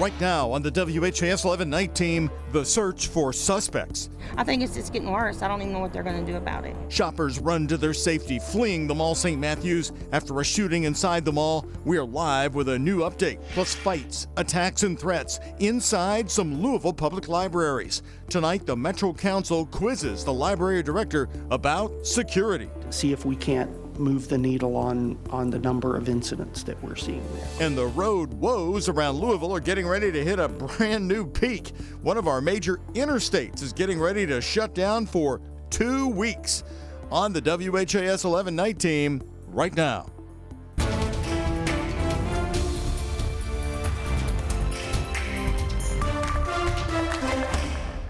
Right now on the WHAS11 night team, the search for suspects. I think it's just getting worse. I don't even know what they're going to do about it. Shoppers run to their safety, fleeing the mall St. Matthews after a shooting inside the mall. We are live with a new update, plus fights, attacks, and threats inside some Louisville public libraries. Tonight, the Metro Council quizzes the library director about security. See if we can't move the needle on the number of incidents that we're seeing there. And the road woes around Louisville are getting ready to hit a brand new peak. One of our major interstates is getting ready to shut down for 2 weeks. On the WHAS 11 night team right now.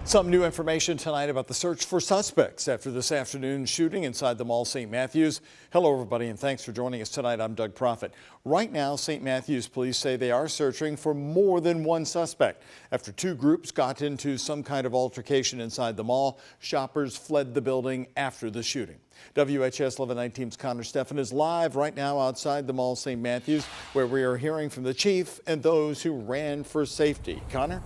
Some new information tonight about the search for suspects after this afternoon's shooting inside the mall St. Matthews. Hello, everybody, and thanks for joining us tonight. I'm Doug Proffitt. Right now, St. Matthews police say they are searching for more than one suspect. After two groups got into some kind of altercation inside the mall, shoppers fled the building after the shooting. WHAS 11 night team's Connor Steffen is live right now outside the mall St. Matthews, where we are hearing from the chief and those who ran for safety. Connor?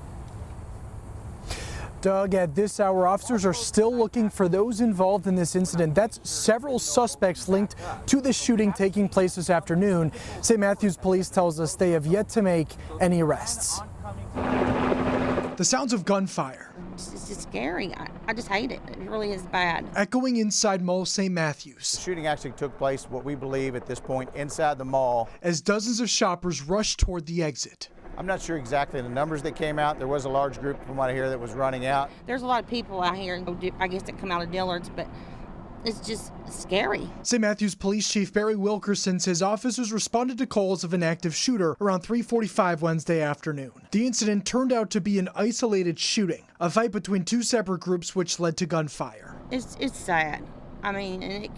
Doug, at this hour, officers are still looking for those involved in this incident. That's several suspects linked to the shooting taking place this afternoon. St. Matthews police tells us they have yet to make any arrests. The sounds of gunfire. It's just scary. I just hate it. It really is bad. Echoing inside Mall St. Matthews. The shooting actually took place, what we believe at this point, inside the mall. As dozens of shoppers rush toward the exit. I'm not sure exactly the numbers that came out. There was a large group from what I hear that was running out. There's a lot of people out here, I guess, that come out of Dillard's, but it's just scary. St. Matthews Police Chief Barry Wilkerson says officers responded to calls of an active shooter around 3:45 Wednesday afternoon. The incident turned out to be an isolated shooting, a fight between two separate groups which led to gunfire. It's sad. I mean, it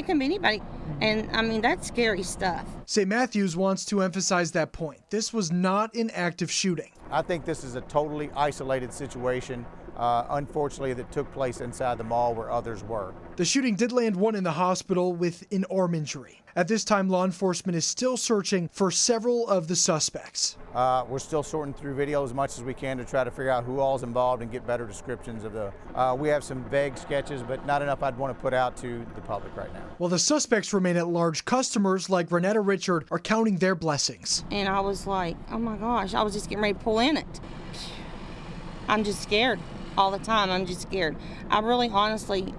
can be anybody, and that's scary stuff. St. Matthews wants to emphasize that point. This was not an active shooting. I think this is a totally isolated situation, unfortunately, that took place inside the mall where others were. The shooting did land one in the hospital with an arm injury. At this time, law enforcement is still searching for several of the suspects. We're still sorting through video as much as we can to try to figure out who all's involved and get better descriptions of the. We have some vague sketches, but not enough I'd want to put out to the public right now. While the suspects remain at large, customers like Renetta Richard are counting their blessings. And I was like, oh my gosh, I was just getting ready to pull in it. I'm just scared all the time. I'm just scared. I really honestly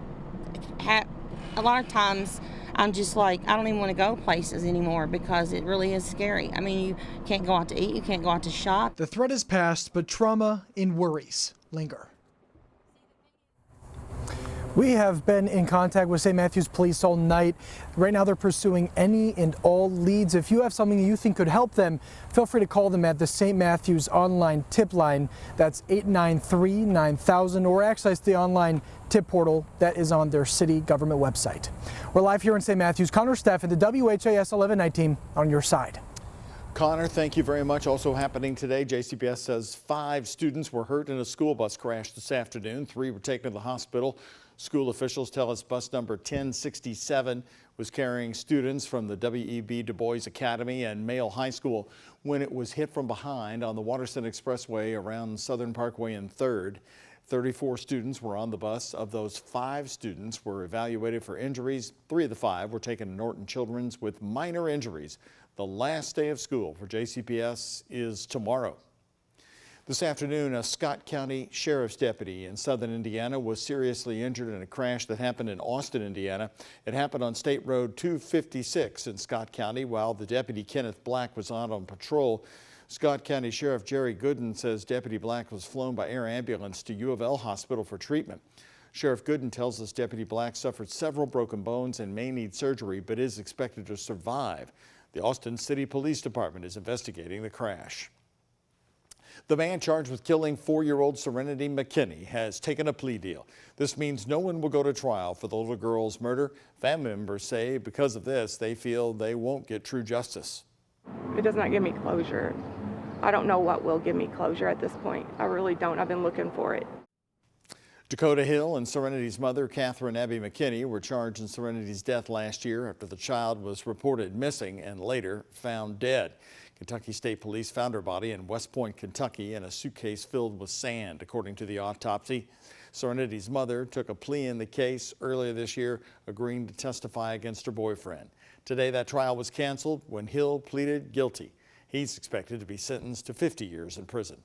a lot of times I'm just like, I don't even want to go places anymore because it really is scary. I mean, you can't go out to eat, you can't go out to shop. The threat is past, but trauma and worries linger. We have been in contact with St. Matthews Police all night. Right now they're pursuing any and all leads. If you have something you think could help them, feel free to call them at the St. Matthews online tip line. That's 893-9000, or access the online tip portal that is on their city government website. We're live here in St. Matthews. Connor Steffen, the WHAS 11 night team, on your side. Connor, thank you very much. Also happening today, JCPS says 5 students were hurt in a school bus crash this afternoon. 3 were taken to the hospital. School officials tell us bus number 1067 was carrying students from the W.E.B. Du Bois Academy and Male High School when it was hit from behind on the Waterston Expressway around Southern Parkway and 3rd. 34 students were on the bus. Of those, 5 students were evaluated for injuries. 3 of the 5 were taken to Norton Children's with minor injuries. The last day of school for JCPS is tomorrow. This afternoon, a Scott County Sheriff's deputy in southern Indiana was seriously injured in a crash that happened in Austin, Indiana. It happened on State Road 256 in Scott County while the deputy Kenneth Black was out on patrol. Scott County Sheriff Jerry Gooden says Deputy Black was flown by air ambulance to U of L Hospital for treatment. Sheriff Gooden tells us Deputy Black suffered several broken bones and may need surgery, but is expected to survive. The Austin City Police Department is investigating the crash. The man charged with killing 4-year-old Serenity McKinney has taken a plea deal. This means no one will go to trial for the little girl's murder. Family members say because of this, they feel they won't get true justice. It does not give me closure. I don't know what will give me closure at this point. I really don't. I've been looking for it. Dakota Hill and Serenity's mother, Catherine Abby McKinney, were charged in Serenity's death last year after the child was reported missing and later found dead. Kentucky State Police found her body in West Point, Kentucky in a suitcase filled with sand, according to the autopsy. Serenity's mother took a plea in the case earlier this year, agreeing to testify against her boyfriend. Today, that trial was canceled when Hill pleaded guilty. He's expected to be sentenced to 50 years in prison.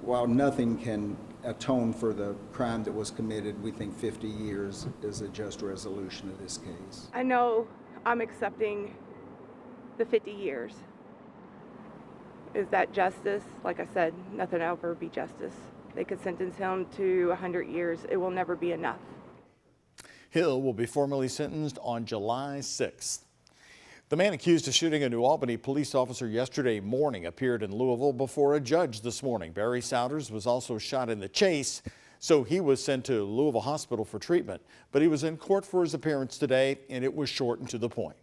While nothing can atone for the crime that was committed, we think 50 years is a just resolution of this case. I know I'm accepting the 50 years. Is that justice? Like I said, nothing will ever be justice. They could sentence him to 100 years. It will never be enough. Hill will be formally sentenced on July 6th. The man accused of shooting a New Albany police officer yesterday morning appeared in Louisville before a judge this morning. Barry Souders was also shot in the chase, so he was sent to Louisville Hospital for treatment. But he was in court for his appearance today, and it was short and to the point.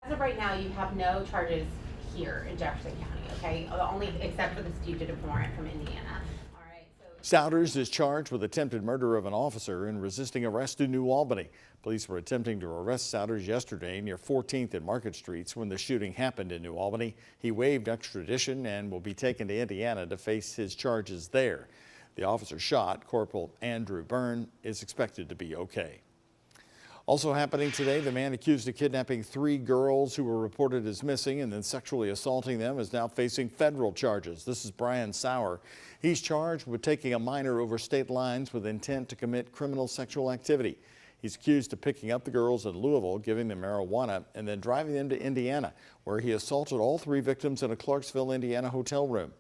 As of right now, you have no charges here in Jefferson County, okay? Only except for this fugitive warrant from Indiana. Souders is charged with attempted murder of an officer and resisting arrest in New Albany. Police were attempting to arrest Souders yesterday near 14th and Market Streets when the shooting happened in New Albany. He waived extradition and will be taken to Indiana to face his charges there. The officer shot, Corporal Andrew Byrne, is expected to be okay. Also happening today, the man accused of kidnapping 3 girls who were reported as missing and then sexually assaulting them is now facing federal charges. This is Brian Sauer. He's charged with taking a minor over state lines with intent to commit criminal sexual activity. He's accused of picking up the girls in Louisville, giving them marijuana, and then driving them to Indiana, where he assaulted all 3 victims in a Clarksville, Indiana hotel room.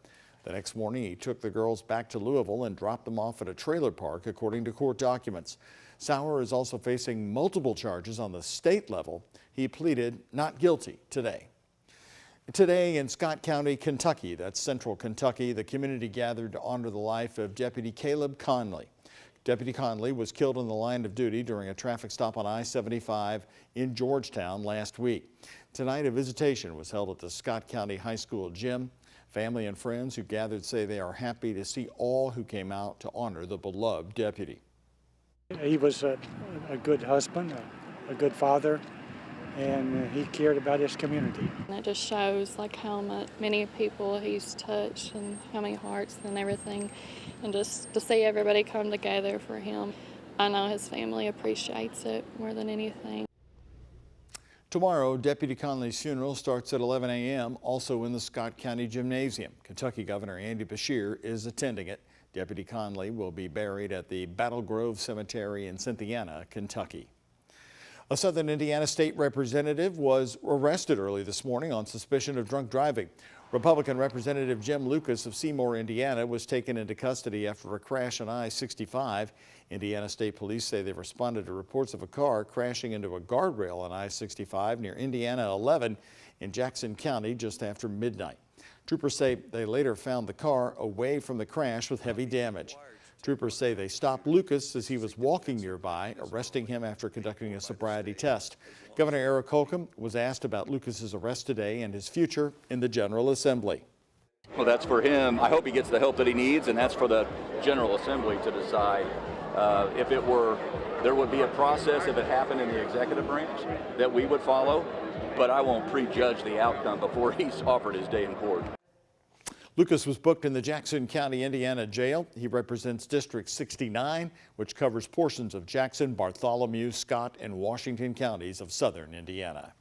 The next morning, he took the girls back to Louisville and dropped them off at a trailer park, according to court documents. Sauer is also facing multiple charges on the state level. He pleaded not guilty today. Today in Scott County, Kentucky, that's central Kentucky, the community gathered to honor the life of Deputy Caleb Conley. Deputy Conley was killed in the line of duty during a traffic stop on I-75 in Georgetown last week. Tonight, a visitation was held at the Scott County High School gym. Family and friends who gathered say they are happy to see all who came out to honor the beloved deputy. He was a good husband, a good father, and he cared about his community. And it just shows like how many people he's touched and how many hearts and everything, and just to see everybody come together for him. I know his family appreciates it more than anything. Tomorrow, Deputy Conley's funeral starts at 11 a.m. also in the Scott County Gymnasium. Kentucky Governor Andy Beshear is attending it. Deputy Conley will be buried at the Battle Grove Cemetery in Cynthiana, Kentucky. A Southern Indiana state representative was arrested early this morning on suspicion of drunk driving. Republican Representative Jim Lucas of Seymour, Indiana, was taken into custody after a crash on I-65. Indiana State Police say they responded to reports of a car crashing into a guardrail on I-65 near Indiana 11 in Jackson County just after midnight. Troopers say they later found the car away from the crash with heavy damage. Troopers say they stopped Lucas as he was walking nearby, arresting him after conducting a sobriety test. Governor Eric Holcomb was asked about Lucas's arrest today and his future in the General Assembly. Well, that's for him. I hope he gets the help that he needs, and that's for the General Assembly to decide. If it were, there would be a process if it happened in the executive branch that we would follow, but I won't prejudge the outcome before he's offered his day in court. Lucas was booked in the Jackson County, Indiana jail. He represents District 69, which covers portions of Jackson, Bartholomew, Scott, and Washington counties of southern Indiana.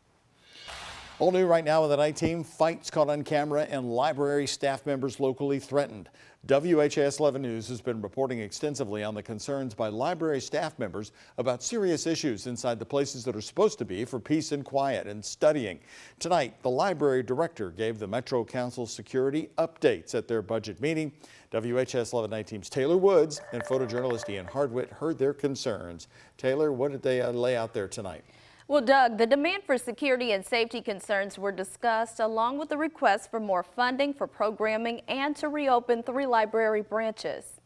All new right now with the night team, fights caught on camera and library staff members locally threatened. WHAS11 News has been reporting extensively on the concerns by library staff members about serious issues inside the places that are supposed to be for peace and quiet and studying. Tonight, the library director gave the Metro Council security updates at their budget meeting. WHAS11 night team's Taylor Woods and photojournalist Ian Hardwitt heard their concerns. Taylor, what did they lay out there tonight? Well, Doug, the demand for security and safety concerns were discussed along with the request for more funding for programming and to reopen 3 library branches.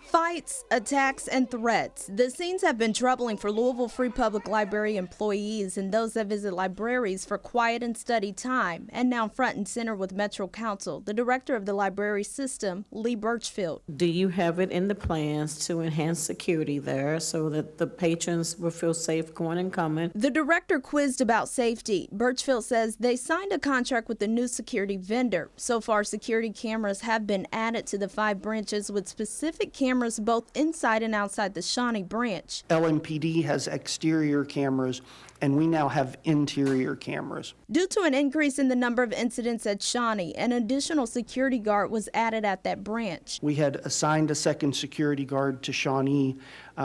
Fights, attacks, and threats. The scenes have been troubling for Louisville Free Public Library employees and those that visit libraries for quiet and study time. And now front and center with Metro Council, the director of the library system, Lee Birchfield. Do you have it in the plans to enhance security there so that the patrons will feel safe going and coming? The director quizzed about safety. Birchfield says they signed a contract with the new security vendor. So far, security cameras have been added to the 5 branches with specific cameras both inside and outside the Shawnee branch. LMPD has exterior cameras, and we now have interior cameras. Due to an increase in the number of incidents at Shawnee, an additional security guard was added at that branch. We had assigned a second security guard to Shawnee.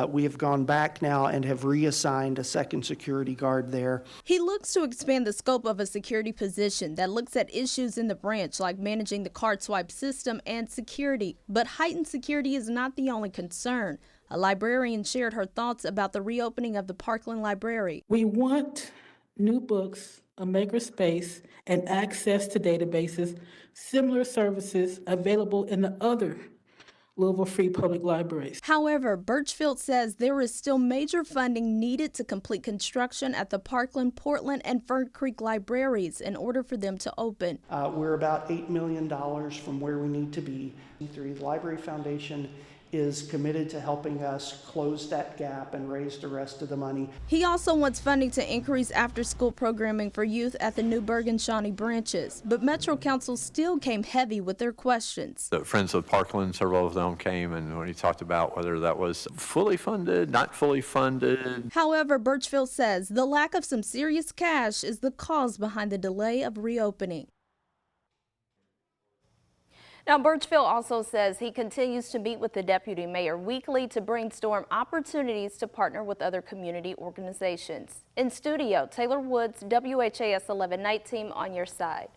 We have gone back now and have reassigned a second security guard there. He looks to expand the scope of a security position that looks at issues in the branch like managing the card swipe system and security. But heightened security is not the only concern. A librarian shared her thoughts about the reopening of the Parkland Library. We want new books, a maker space, and access to databases, similar services available in the other Louisville Free Public Libraries. However, Birchfield says there is still major funding needed to complete construction at the Parkland, Portland, and Fern Creek libraries in order for them to open. We're about $8 million from where we need to be. The Library Foundation is committed to helping us close that gap and raise the rest of the money. He also wants funding to increase after-school programming for youth at the Newburgh and Shawnee branches, but Metro Council still came heavy with their questions. The Friends of Parkland, several of them came, and when he talked about whether that was fully funded, not fully funded. However, Birchfield says the lack of some serious cash is the cause behind the delay of reopening. Now, Birchfield also says he continues to meet with the deputy mayor weekly to brainstorm opportunities to partner with other community organizations. In studio, Taylor Woods, WHAS 11 Night Team on your side.